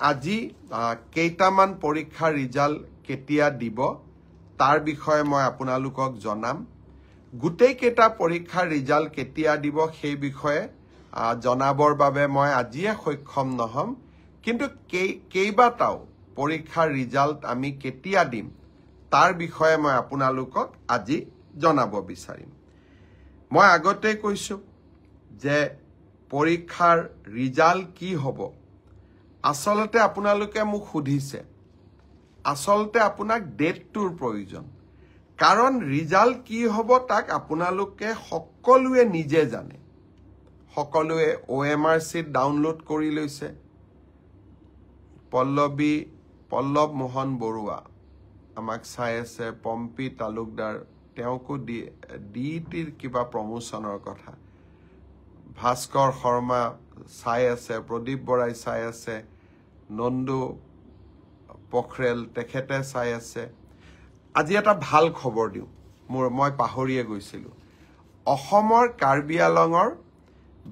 আজি কেইটামান পৰীক্ষাৰ ৰিজাল্ট কেতিয়া দিব তাৰ বিষয়ে মই আপোনালোকক জনাম গোটেই কেইটা পৰীক্ষাৰ ৰিজাল্ট কেতিয়া দিব সেই বিষয়ে জনাবৰ বাবে মই আজিয়ে সক্ষম নহম কিন্তু কেইবাটাও পৰীক্ষাৰ ৰিজাল্ট আমি কেতিয়া দিম তাৰ বিষয়ে মই আপোনালোকক আজি জনাব বিচাৰিম মই আগতে কৈছো যে পৰীক্ষাৰ ৰিজাল্ট কি হ'ব আসলতে আপোনালোকে মোক সুধিছে আসলতে আপোনাক ডেটটোৰ প্ৰয়োজন কাৰণ ৰিজাল্ট কি হ'ব তাক আপোনালোকে সকলোৱে নিজে জানে সকলোৱে OMR sheet ডাউনলোড কৰি লৈছে পল্লৱ মোহন বৰুৱা আমাক চাই আছে পম্পি তালুকদাৰ তেওঁকো ডিটিৰ কিবা প্ৰমোচনৰ কথা ভাস্কৰ শৰ্মা চাই আছে প্ৰদীপ বৰাই চাই আছে নন্দু পখৰেল তেখেতে চাই আছে আজি এটা ভাল খবৰ দিওঁ মই পাহৰিয়ে গৈছিলো অসমৰ কাৰ্বি আলঙৰ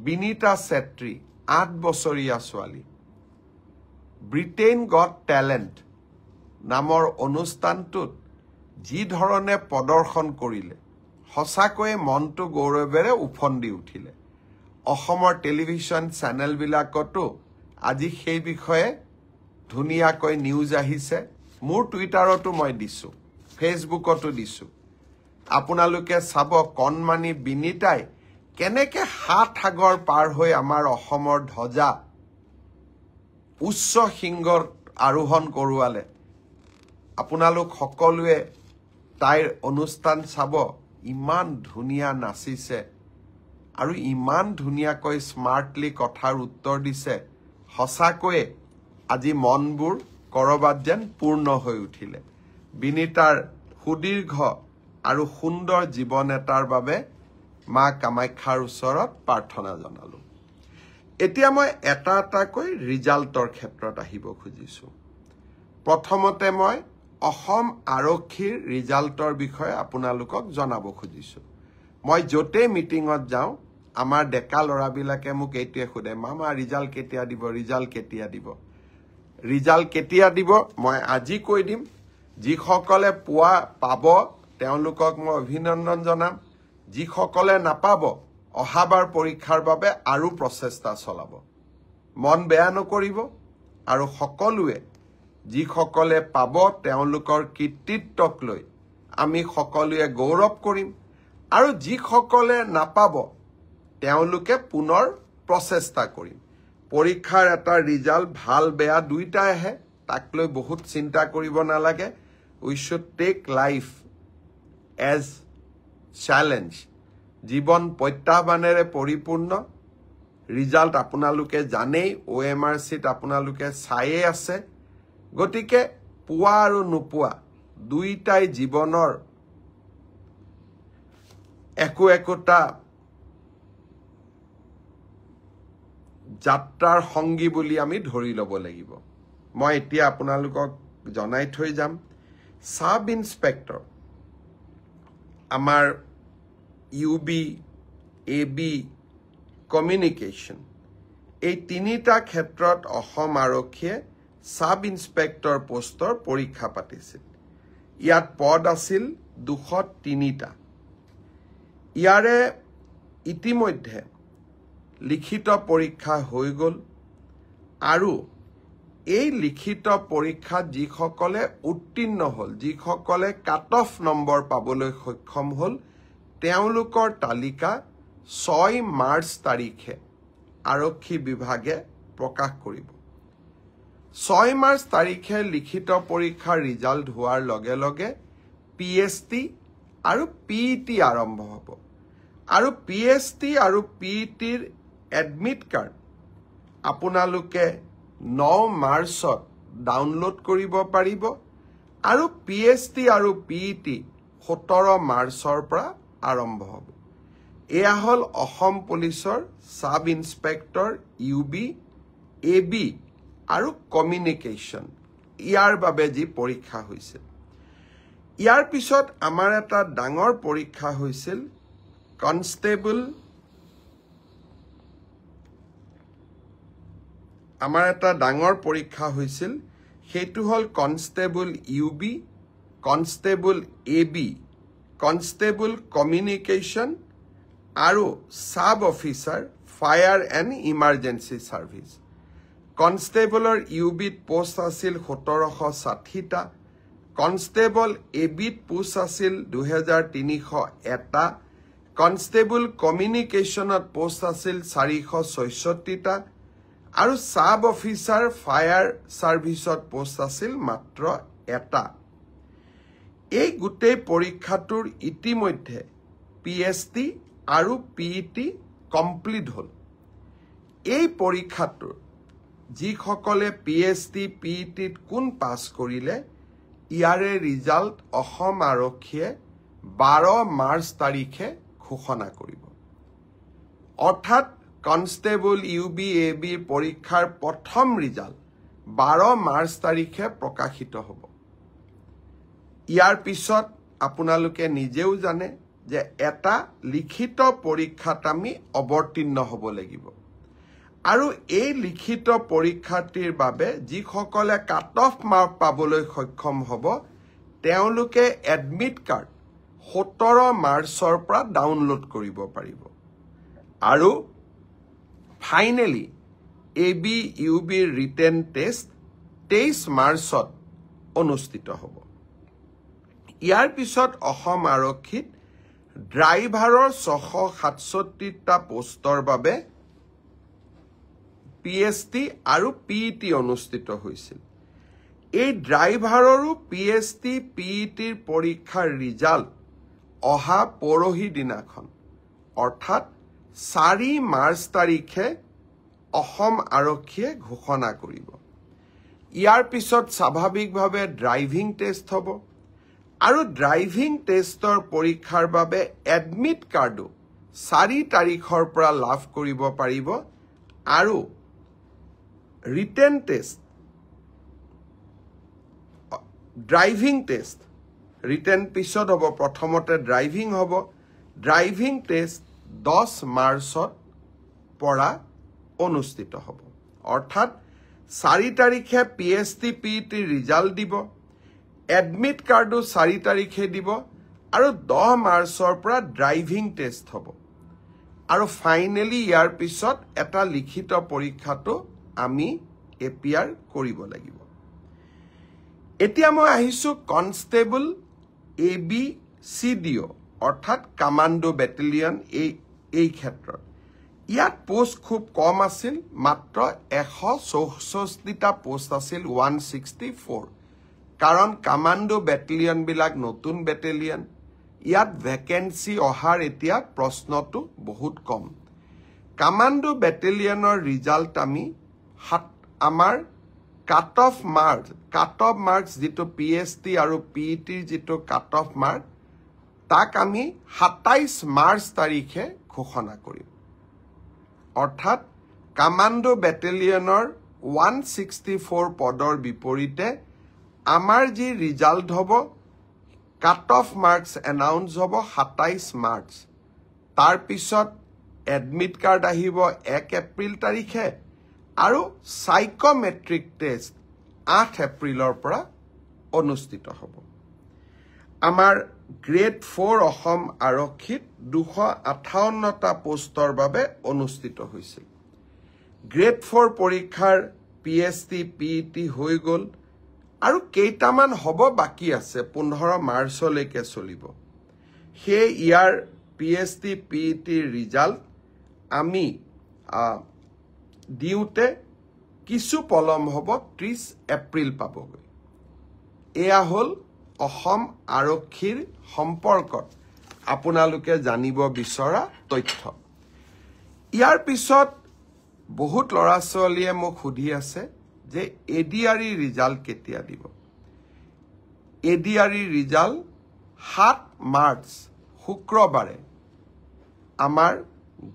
বিনিতা চেত্ৰী 8 বছৰীয়া ছোৱালী ব্ৰিটেইন গট টেলেণ্ট নামৰ অনুষ্ঠানটোত যি ধৰণে প্ৰদৰ্শন কৰিলে সঁচাকৈয়ে মনটো গৌৰৱেৰে উফন্দি উঠিলে অসমৰ টেলিভিছন চেনেলবিলাকতো আজি সেই বিষয়ে ধুনীয়াকৈ নিউজ আহিছে মোৰ টুইটাৰতো মই দিছো ফেচবুকতো দিছো আপোনালোকে চাব কণমানি বিনিতাই কেনেকে হাত সাগৰ পাৰ হৈ আমাৰ অসমৰ ধ্বজা উচ্চ শৃংগৰ আৰোহণ কৰোৱালে আপোনালোক সকলোৱে তাইৰ অনুষ্ঠান চাব ইমান ধুনীয়া নাচিছে আৰু ইমান ধুনীয়াকৈ স্মাৰ্টলি কথাৰ উত্তৰ দিছে সঁচাকৈয়ে আজি মনবোৰ কৰবাত যেন পূৰ্ণ হৈ উঠিলে বিনিতাৰ সুদীৰ্ঘ আৰু সুন্দৰ জীৱন এটাৰ বাবে মা কামাখ্যাৰ ওচৰত প্ৰাৰ্থনা জনালো এতিয়া মই এটাকৈ ৰিজাল্টৰ ক্ষেত্ৰত আহিব খুজিছো প্ৰথমতে মই অসম আৰক্ষীৰ ৰিজাল্টৰ বিষয়ে আপোনালোকক জনাব খুজিছো মই যতে মিটিঙত যাওঁ আমাৰ ডেকা লৰাবিলাকে মোক এইটোৱে খুদে মামা ৰিজাল্ট কেতিয়া দিব মই আজি কৈ দিম যিসকলে পাব তেওঁলোকক মই অভিনন্দন জনাম যিসকলে নাপাব অহাবাৰ পৰীক্ষাৰ বাবে আৰু প্ৰচেষ্টা চলাব মন বেয়া নকৰিব আৰু সকলোৱে যিসকলে পাব তেওঁলোকৰ কৃতিত্বক লৈ আমি সকলোৱে গৌৰৱ কৰিম আৰু যিসকলে নাপাব তেওঁলোকে পুনৰ প্ৰচেষ্টা কৰিম পৰীক্ষাৰ এটা ৰিজাল্ট ভাল বেয়া দুইটা আহে তাক লৈ বহুত চিন্তা কৰিব নালাগে we should take life as challenge জীৱন প্ৰত্যাহ্বানেৰে পৰিপূৰ্ণ ৰিজাল্ট আপোনালোকে জানেই OMR sheet আপোনালোকে চাইয়ে আছে গতিকে পোৱা আৰু নোপোৱা দুইটাই জীৱনৰ একোটা যাত্ৰাৰ সংগী বুলি আমি ধৰি ল'ব লাগিব মই এতিয়া আপোনালোকক জনাই থৈ যাম সাব ইন্সপেক্টৰ আমাৰ UB AB কমিউনিকেশ্যন এই তিনিটা ক্ষেত্ৰত অসম আৰক্ষীয়ে সাব ইন্সপেক্টৰ পোষ্টৰ পৰীক্ষা পাতিছিল ইয়াত পদ আছিল 203টা ইয়াৰে ইতিমধ্যে লিখিত পৰীক্ষা হৈ গল আৰু এই লিখিত পৰীক্ষাত যিসকলে উত্তীৰ্ণ হল যিসকলে কাট অফ নম্বৰ পাবলৈ সক্ষম হল তেওঁলোকৰ তালিকা 6 মাৰ্চ তাৰিখে আৰক্ষী বিভাগে প্ৰকাশ কৰিব 6 মাৰ্চ তাৰিখে লিখিত পৰীক্ষাৰ ৰিজাল্ট হোৱাৰ লগে লগে PST আৰু PET আৰম্ভ হ'ব আৰু PST আৰু PETৰ এডমিট কাৰ্ড আপোনালোকে 9 মাৰ্চত ডাউনলোড কৰিব পাৰিব আৰু PST আৰু PET 17 মাৰ্চৰ পৰা আৰম্ভ হ'ব এয়া হল অসম পুলিচৰ সাব ইন্সপেক্টৰ UB AB আৰু কমিউনিকেশ্যন ইয়াৰ বাবে যি পৰীক্ষা হৈছিল ইয়াৰ পিছত আমাৰ এটা ডাঙৰ পৰীক্ষা হৈছিল কনষ্টেবল আমাৰ এটা ডাঙৰ পৰীক্ষা হৈছিল সেইটো হল constable UB constable AB constable communication আৰু sub officer fire and emergency service কনষ্টেবলৰ ইউবিত পোষ্ট আছিল 1760টা কনষ্টেবল এবিত পোষ্ট আছিল 2301টা কনষ্টেবল কমিউনিকেশ্যনত পোষ্ট আছিল 466টা আৰু সাব অফিচাৰ ফায়াৰ সাৰ্ভিসত পোষ্ট আছিল মাত্ৰ এটা এই গোটেই পৰীক্ষাটোৰ ইতিমধ্যে পিএছটি আৰু পিইটি কমপ্লিট হল এই পৰীক্ষাটোৰ যিসকলে পিএছটি পিইটিত কোন পাছ কৰিলে ইয়াৰে ৰিজাল্ট অসম আৰক্ষীয়ে 12 মাৰ্চ তাৰিখে ঘোষণা কৰিব অৰ্থাৎ কনষ্টেবল ইউবি এবি পৰীক্ষাৰ প্ৰথম ৰিজাল্ট 12 মাৰ্চ তাৰিখে প্ৰকাশিত হ'ব ইয়াৰ পিছত আপোনালোকে নিজেও জানে যে এটা লিখিত পৰীক্ষাত আমি অৱতীৰ্ণ হ'ব লাগিব আৰু এই লিখিত পৰীক্ষাটিৰ বাবে যিসকলে কাট অফ মাৰ্ক পাবলৈ সক্ষম হ'ব তেওঁলোকে এডমিট কাৰ্ড 17 মাৰ্চৰ পৰা ডাউনলোড কৰিব পাৰিব আৰু ফাইনেলি এবি ইউবিৰ ৰিটেন টেষ্ট 23 মাৰ্চত অনুষ্ঠিত হ'ব ইয়াৰ পিছত অসম আৰক্ষীত ড্ৰাইভাৰৰ 667টা পোষ্টৰ বাবে পিএছটি আৰু পিইটি অনুষ্ঠিত হৈছিল এই ড্ৰাইভাৰৰো পিএছটি পিইটিৰ পৰীক্ষাৰ ৰিজাল্ট অহা পৰহি দিনাখন অৰ্থাৎ 4 মাৰ্চ তাৰিখে অসম আৰক্ষীয়ে ঘোষণা কৰিব ইয়াৰ পিছত স্বাভাৱিকভাৱে ড্ৰাইভিং টেষ্ট হ'ব আৰু ড্ৰাইভিং টেষ্টৰ পৰীক্ষাৰ বাবে এডমিট কাৰ্ডো 4 তাৰিখৰ পৰা লাভ কৰিব পাৰিব আৰু written test driving test written পিছত হ'ব প্ৰথমতে ড্ৰাইভিং হ'ব ড্ৰাইভিং টেষ্ট 10 মাৰ্চত পৰা অনুষ্ঠিত হ'ব অৰ্থাৎ 4 তাৰিখে পিএছটি পিইটি ৰিজাল্ট দিব এডমিট কাৰ্ডো 4 তাৰিখে দিব আৰু 10 মাৰ্চৰ পৰা ড্ৰাইভিং টেষ্ট হ'ব আৰু ফাইনেলি ইয়াৰ পিছত এটা লিখিত পৰীক্ষাটো আমি এপিআৰ কৰিব লাগিব এতিয়া মই আহিছো কনষ্টেবল এবি সিডিও অৰ্থাৎ কমান্ডো বেটেলিয়ন এই ক্ষেত্ৰত ইয়াত পোষ্ট খুব কম আছিল মাত্ৰ 164টা পোষ্ট আছিল 164 কাৰণ কমান্ডো বেটেলিয়ন বিলাক নতুন বেটেলিয়ন ইয়াত ভ্যাকেন্সি অহাৰ এতিয়া প্ৰশ্নটো বহুত কম কমান্ডো বেটেলিয়নৰ ৰিজাল্ট আমি আমাৰ কাট অফ মাৰ্কস যেটো পিএছটি আৰু পিইটিৰ যেটো কাট অফ মাৰ্ক তাক আমি 27 মাৰ্চ তাৰিখে ঘোষণা কৰিম অৰ্থাৎ কমান্ডো বেটেলিয়নৰ 164 পদৰ বিপৰীতে আমাৰ যি ৰিজাল্ট হ'ব কাট অফ মাৰ্কস এনাউন্স হ'ব 27 মাৰ্চ তাৰ পিছত এডমিট কাৰ্ড আহিব 1 এপ্ৰিল তাৰিখে আৰু সাইকোমেট্ৰিক টেষ্ট 8 এপ্ৰিলৰ পৰা অনুষ্ঠিত হ'ব আমাৰ গ্ৰেড 4 অসম আৰক্ষীত 258টা পোষ্টৰ বাবে অনুষ্ঠিত হৈছিল গ্ৰেড 4 পৰীক্ষাৰ পিএছটি পিইটি হৈ গ'ল আৰু কেইটামান হ'ব বাকি আছে 15 মাৰ্চলৈকে চলিব সেই ইয়াৰ পিএছটি পিইটি ৰিজাল্ট আমি দিওতে কিছু পলম হ'ব 30 এপ্ৰিল পাবগৈ এয়া হল অসম আৰক্ষীৰ সম্পৰ্কত আপোনালোকে জানিব বিচৰা তথ্য ইয়াৰ পিছত বহুত লৰা ছোৱালীয়ে মোক সুধি আছে যে এডিআৰই ৰিজাল্ট কেতিয়া দিব এডিআৰই ৰিজাল্ট 7 মাৰ্চ শুক্ৰবাৰে আমাৰ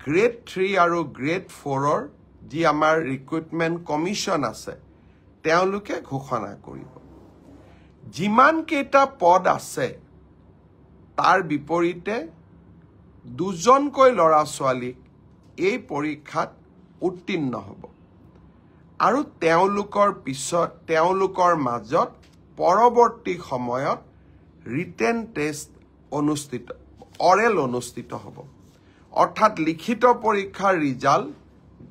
গ্ৰেড 3 আৰু গ্ৰেড 4ৰ যি আমাৰ ৰিক্ৰুটমেন্ট কমিশন আছে তেওঁলোকে ঘোষণা কৰিব যিমান কেইটা পদ আছে তাৰ বিপৰীতে দুজনকৈ লৰা ছোৱালীক এই পৰীক্ষাত উত্তীৰ্ণ হ'ব আৰু তেওঁলোকৰ মাজত পৰৱৰ্তী সময়ত ৰিটেন টেষ্ট অৰেল অনুষ্ঠিত হ'ব অৰ্থাৎ লিখিত পৰীক্ষাৰ ৰিজাল্ট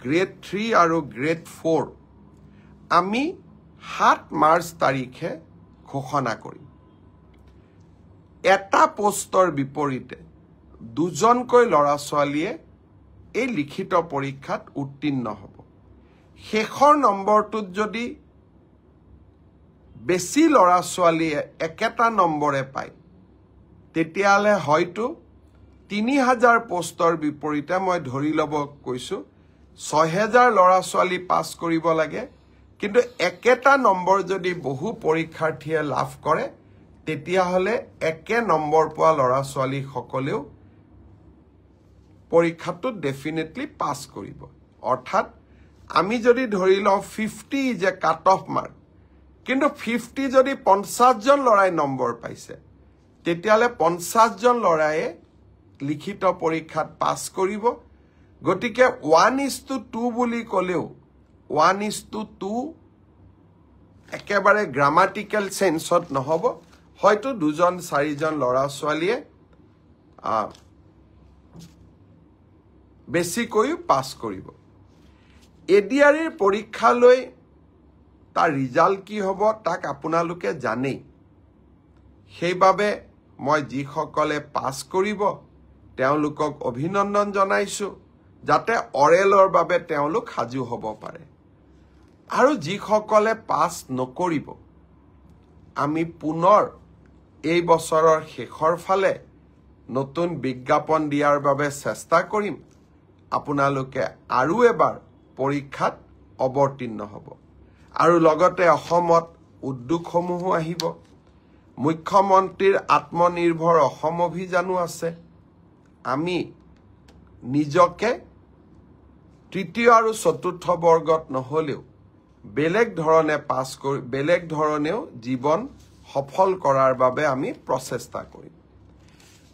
গ্ৰেড 3 আৰু গ্ৰেড 4 আমি 7 মাৰ্চ তাৰিখে ঘোষণা কৰিম এটা পোষ্টৰ বিপৰীতে দুজনকৈ ল'ৰা ছোৱালীয়ে এই লিখিত পৰীক্ষাত উত্তীৰ্ণ হ'ব শেষৰ নম্বৰটোত যদি বেছি ল'ৰা ছোৱালীয়ে একেটা নম্বৰে পায় তেতিয়াহ'লে হয়তো 3000 পোষ্টৰ বিপৰীতে মই ধৰি ল'ব কৈছো 6000 ল'ৰা ছোৱালী পাছ কৰিব লাগে কিন্তু একেটা নম্বৰ যদি বহু পৰীক্ষাৰ্থীয়ে লাভ কৰে তেতিয়াহ'লে একে নম্বৰ পোৱা ল'ৰা ছোৱালী সকলেও পৰীক্ষাটো ডেফিনেটলি পাছ কৰিব অৰ্থাৎ আমি যদি ধৰি লওঁ 50 is a cut off mark কিন্তু 50 যদি 50 জন ল'ৰাই নম্বৰ পাইছে তেতিয়াহ'লে 50 জন ল'ৰায়ে লিখিত পৰীক্ষাত পাছ কৰিব গতিকে 1:2 বুলি ক'লেও 1:2 একেবাৰে গ্ৰামাটিক্যাল সেন্সত নহব হয়তো 2-4জন ল'ৰা ছোৱালীয়ে বেছিকৈ পাছ কৰিব এডিআৰইৰ পৰীক্ষালৈ তাৰ ৰিজাল্ট কি হ'ব তাক আপোনালোকে জানেই সেইবাবে মই যিসকলে পাছ কৰিব তেওঁলোকক অভিনন্দন জনাইছো যাতে অৰেলৰ বাবে তেওঁলোক সাজু হ'ব পাৰে আৰু যিসকলে পাছ নকৰিব আমি পুনৰ এই বছৰৰ শেষৰ ফালে নতুন বিজ্ঞাপন দিয়াৰ বাবে চেষ্টা কৰিম আপোনালোকে আৰু এবাৰ পৰীক্ষাত অৱতীৰ্ণ হ'ব আৰু লগতে অসমত উদ্যোগসমূহ আহিব মুখ্যমন্ত্ৰীৰ আত্মনিৰ্ভৰ অসম অভিযানো আছে আমি নিজকে তৃতীয় আৰু চতুৰ্থ বৰ্গত নহলেও বেলেগ ধৰণেও জীৱন সফল কৰাৰ বাবে আমি প্ৰচেষ্টা কৰিম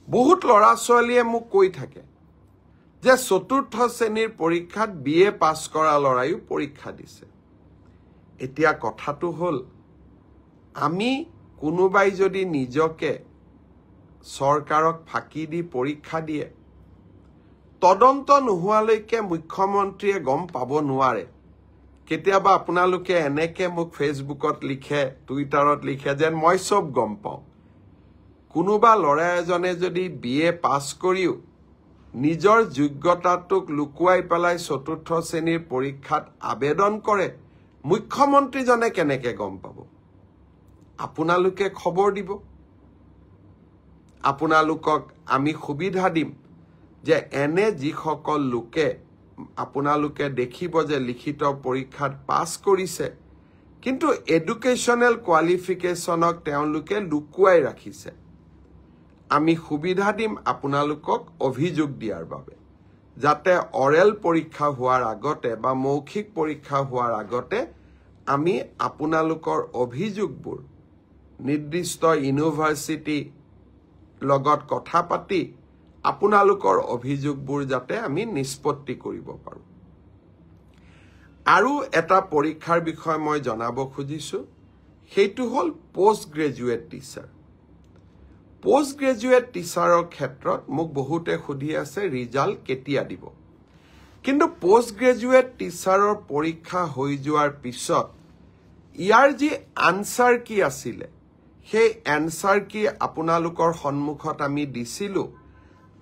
বহুত ল'ৰা ছোৱালীয়ে মোক কৈ থাকে যে চতুৰ্থ শ্ৰেণীৰ পৰীক্ষাত বিএ পাছ কৰা ল'ৰাইও পৰীক্ষা দিছে এতিয়া কথাটো হ'ল আমি কোনোবাই যদি নিজকে চৰকাৰক ফাঁকি দি পৰীক্ষা দিয়ে তদন্ত নোহোৱালৈকে মুখ্যমন্ত্ৰীয়ে গম পাব নোৱাৰে কেতিয়াবা আপোনালোকে এনেকে মোক ফেচবুকত লিখে টুইটাৰত লিখে যেন মই সব গম পাওঁ কোনোবা ল'ৰা এজনে যদি বিএ পাছ কৰিও নিজৰ যোগ্যতাটোক লুকুৱাই পেলাই চতুৰ্থ শ্ৰেণীৰ পৰীক্ষাত আবেদন কৰে মুখ্যমন্ত্ৰীজনে কেনেকে গম পাব আপোনালোকে খবৰ দিব আপোনালোকক আমি সুবিধা দিম যে এনে যিসকল লোকে আপোনালোকে দেখিব যে লিখিত পৰীক্ষাত পাছ কৰিছে কিন্তু এডুকেশ্যনেল কোৱালিফিকেশ্যনক তেওঁলোকে লুকুৱাই ৰাখিছে আমি সুবিধা দিম আপোনালোকক অভিযোগ দিয়াৰ বাবে যাতে অৰেল পৰীক্ষা হোৱাৰ আগতে বা মৌখিক পৰীক্ষা হোৱাৰ আগতে আমি আপোনালোকৰ অভিযোগবোৰ নিৰ্দিষ্ট ইউনিভাৰ্চিটি লগত কথা পাতি আপোনালোকৰ অভিযোগবোৰ যাতে আমি নিষ্পত্তি কৰিব পাৰো আৰু এটা পৰীক্ষাৰ বিষয় মই জনাব খুজিছো সেইটো হ'ল post graduate teacher post graduate টিচাৰৰ ক্ষেত্ৰত মোক বহুতে সুধি আছে ৰিজাল্ট কেতিয়া দিব কিন্তু পোষ্ট গ্ৰেজুৱেট টিচাৰৰ পৰীক্ষা হৈ যোৱাৰ পিছত ইয়াৰ যি আনসাৰ কি আছিল সেই আনসাৰ কি আপোনালোকৰ সন্মুখত আমি দিছিলো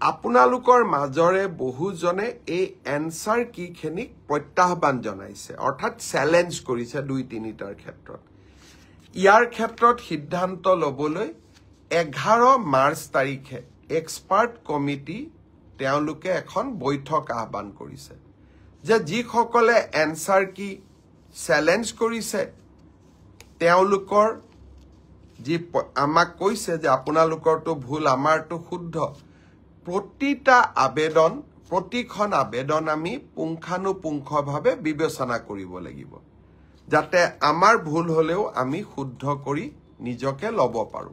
আপোনালোকৰ মাজৰে বহুজনে এই আনসাৰ কি খেনিক প্ৰত্যাহ্বান জনাইছে অৰ্থাৎ চ্যালেঞ্জ কৰিছে 2-3টাৰ ক্ষেত্ৰত ইয়াৰ ক্ষেত্ৰত সিদ্ধান্ত লবলৈ 11 মাৰ্চ তাৰিখে এক্সপাৰ্ট কমিটি তেওঁলোকে এখন বৈঠক আহ্বান কৰিছে যে যিসকলে আনসাৰ কি চ্যালেঞ্জ কৰিছে তেওঁলোকৰ যি আমাক কৈছে যে আপোনালোকৰটো ভুল আমাৰটো শুদ্ধ প্ৰতিখন আবেদন আমি পুংখানুপুংখভাৱে বিবেচনা কৰিব লাগিব যাতে আমাৰ ভুল হলেও আমি শুদ্ধ কৰি নিজকে ল'ব পাৰো